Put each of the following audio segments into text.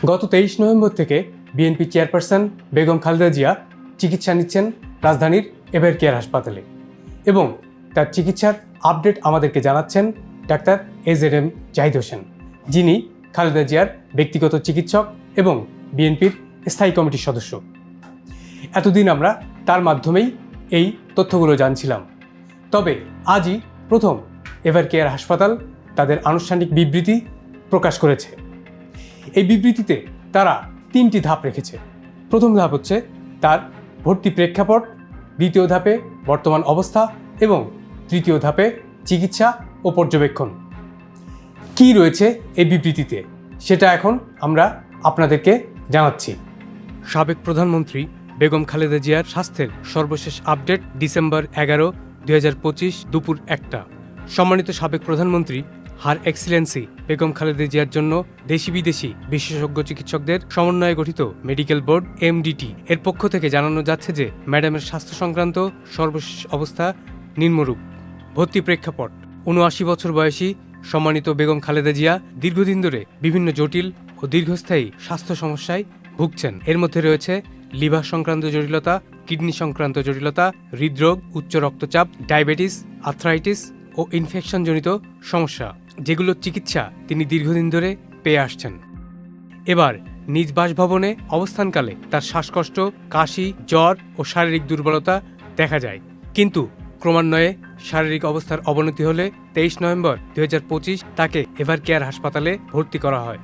গত 23 নভেম্বর থেকে BNP chairperson Begum Khaleda Zia চিকিৎসা নিচ্ছেন রাজধানীর এভার কেয়ার হাসপাতালে এবং তার চিকিৎসার আপডেট আমাদেরকে জানাচ্ছেন ডাক্তার AZM জাহিদ হোসেন, যিনি খালেদা জিয়ার ব্যক্তিগত চিকিৎসক এবং বিএনপির স্থায়ী কমিটির সদস্য। এতদিন আমরা তার মাধ্যমেই এই তথ্যগুলো জানছিলাম, তবে আজই প্রথম এভার কেয়ার হাসপাতাল তাদের আনুষ্ঠানিক বিবৃতি প্রকাশ করেছে। এই বিবৃতিতে তারা 3টি ধাপ রেখেছে। প্রথম ধাপ হচ্ছে তার ভর্তি প্রেক্ষাপট, দ্বিতীয় ধাপে বর্তমান অবস্থা এবং তৃতীয় ধাপে চিকিৎসা ও পর্যবেক্ষণ। কি রয়েছে এই বিবৃতিতে সেটা এখন আমরা আপনাদেরকে জানাচ্ছি। সাবেক প্রধানমন্ত্রী বেগম খালেদা জিয়ার স্বাস্থ্যের সর্বশেষ আপডেট ডিসেম্বর 11, 2025 দুপুর 1টা। সম্মানিত সাবেক প্রধানমন্ত্রী হার এক্সিলেন্সি বেগম খালেদা জিয়ার জন্য দেশি বিদেশি বিশেষজ্ঞ চিকিৎসকদের সমন্বয়ে গঠিত মেডিকেল বোর্ড MDT এর পক্ষ থেকে জানানো যাচ্ছে যে ম্যাডামের স্বাস্থ্য সংক্রান্ত সর্বশেষ অবস্থা নিম্নরূপ। ভর্তি প্রেক্ষাপট: 79 বছর বয়সী সম্মানিত বেগম খালেদা জিয়া দীর্ঘদিন ধরে বিভিন্ন জটিল ও দীর্ঘস্থায়ী স্বাস্থ্য সমস্যায় ভুগছেন। এর মধ্যে রয়েছে লিভার সংক্রান্ত জটিলতা, কিডনি সংক্রান্ত জটিলতা, হৃদরোগ, উচ্চ রক্তচাপ, ডায়াবেটিস, আর্থ্রাইটিস ও ইনফেকশনজনিত সমস্যা, যেগুলোর চিকিৎসা তিনি দীর্ঘদিন ধরে পেয়ে আসছেন। এবার নিজ বাসভবনে অবস্থানকালে তার শ্বাসকষ্ট, কাশি, জ্বর ও শারীরিক দুর্বলতা দেখা যায়, কিন্তু ক্রমান্বয়ে শারীরিক অবস্থার অবনতি হলে 23 নভেম্বর 2025 তাকে এভার কেয়ার হাসপাতালে ভর্তি করা হয়।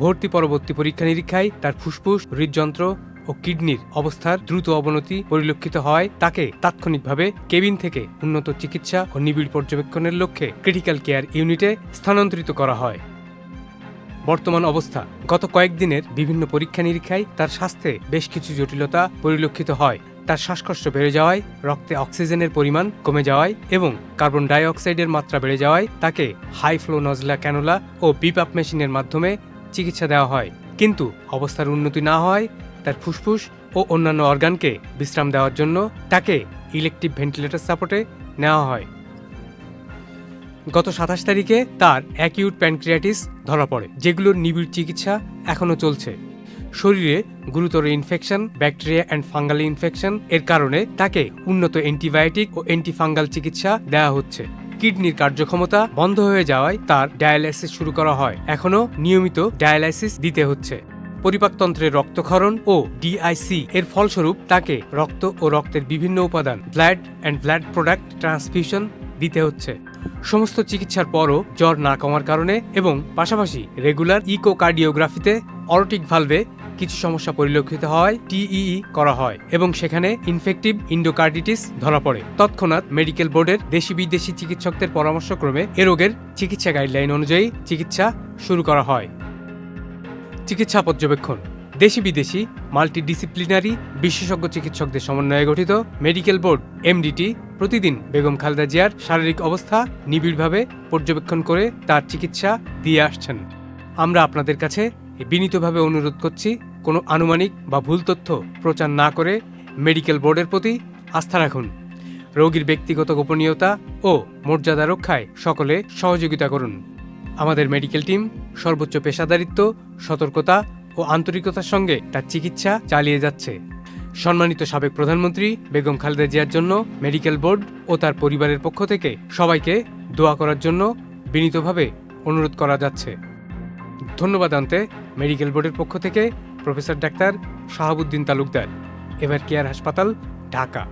ভর্তি পরবর্তী পরীক্ষা নিরীক্ষায় তার ফুসফুস, হৃদযন্ত্র ও কিডনির অবস্থার দ্রুত অবনতি পরিলক্ষিত হয়। তাকে তাৎক্ষণিকভাবে কেবিন থেকে উন্নত চিকিৎসা ও নিবিড় পর্যবেক্ষণের লক্ষ্যে ক্রিটিক্যাল কেয়ার ইউনিটে স্থানান্তরিত করা হয়। বর্তমান অবস্থা: গত কয়েকদিনের বিভিন্ন পরীক্ষা নিরীক্ষায় তার স্বাস্থ্যে বেশ কিছু জটিলতা পরিলক্ষিত হয়। তার শ্বাসকষ্ট বেড়ে যাওয়ায়, রক্তে অক্সিজেনের পরিমাণ কমে যাওয়ায় এবং কার্বন ডাই অক্সাইডের মাত্রা বেড়ে যাওয়ায় তাকে হাই ফ্লো নজলা ক্যানুলা ও বিপাপ মেশিনের মাধ্যমে চিকিৎসা দেওয়া হয়। কিন্তু অবস্থার উন্নতি না হওয়ায় তার ফুসফুস ও অন্যান্য অর্গানকে বিশ্রাম দেওয়ার জন্য তাকে ইলেকট্রিক ভেন্টিলেটর সাপোর্টে নেওয়া হয়। গত 27 তারিখে তার অ্যাকিউট প্যানক্রিয়াটিস ধরা পড়ে, যেগুলোর নিবিড় চিকিৎসা এখনও চলছে। শরীরে গুরুতর infection, bacteria and fungal infection এর কারণে তাকে উন্নত অ্যান্টিবায়োটিক ও অ্যান্টিফাঙ্গাল চিকিৎসা দেওয়া হচ্ছে। কিডনির কার্যক্ষমতা বন্ধ হয়ে যাওয়ায় তার ডায়ালাইসিস শুরু করা হয়। এখনও নিয়মিত ডায়ালাইসিস দিতে হচ্ছে। পরিপাকতন্ত্রের রক্তক্ষরণ ও DIC এর ফলস্বরূপ তাকে রক্ত ও রক্তের বিভিন্ন উপাদান blood and blood product transfusion দিতে হচ্ছে। সমস্ত চিকিৎসার পরও জ্বর না কমার কারণে এবং পাশাপাশি রেগুলার ইকোকার্ডিওগ্রাফিতে অরোটিক ভালভে কিছু সমস্যা পরিলক্ষিত হওয়ায় TEE করা হয় এবং সেখানে ইনফেক্টিভ ইন্ডোকার্ডিটিস ধরা পড়ে। তৎক্ষণাৎ মেডিকেল বোর্ডের দেশি বিদেশি চিকিৎসকদের পরামর্শক্রমে এ রোগের চিকিৎসা গাইডলাইন অনুযায়ী চিকিৎসা শুরু করা হয়। চিকিৎসা পর্যবেক্ষণ: দেশি বিদেশি মাল্টিডিসিপ্লিনারি বিশেষজ্ঞ চিকিৎসকদের সমন্বয়ে গঠিত মেডিকেল বোর্ড MDT প্রতিদিন বেগম খালেদা জিয়ার শারীরিক অবস্থা নিবিড়ভাবে পর্যবেক্ষণ করে তার চিকিৎসা দিয়ে আসছেন। আমরা আপনাদের কাছে বিনীতভাবে অনুরোধ করছি, কোনো আনুমানিক বা ভুল তথ্য প্রচার না করে মেডিকেল বোর্ডের প্রতি আস্থা রাখুন। রোগীর ব্যক্তিগত গোপনীয়তা ও মর্যাদা রক্ষায় সকলে সহযোগিতা করুন। আমাদের মেডিকেল টিম সর্বোচ্চ পেশাদারিত্ব, সতর্কতা ও আন্তরিকতার সঙ্গে তার চিকিৎসা চালিয়ে যাচ্ছে। সম্মানিত সাবেক প্রধানমন্ত্রী বেগম খালেদা জিয়ার জন্য মেডিকেল বোর্ড ও তার পরিবারের পক্ষ থেকে সবাইকে দোয়া করার জন্য বিনীতভাবে অনুরোধ করা যাচ্ছে। ধন্যবাদ আনতে মেডিকেল বোর্ডের পক্ষ থেকে professor doctor Shahabuddin Talukdar, ever care হাসপাতাল, ঢাকা।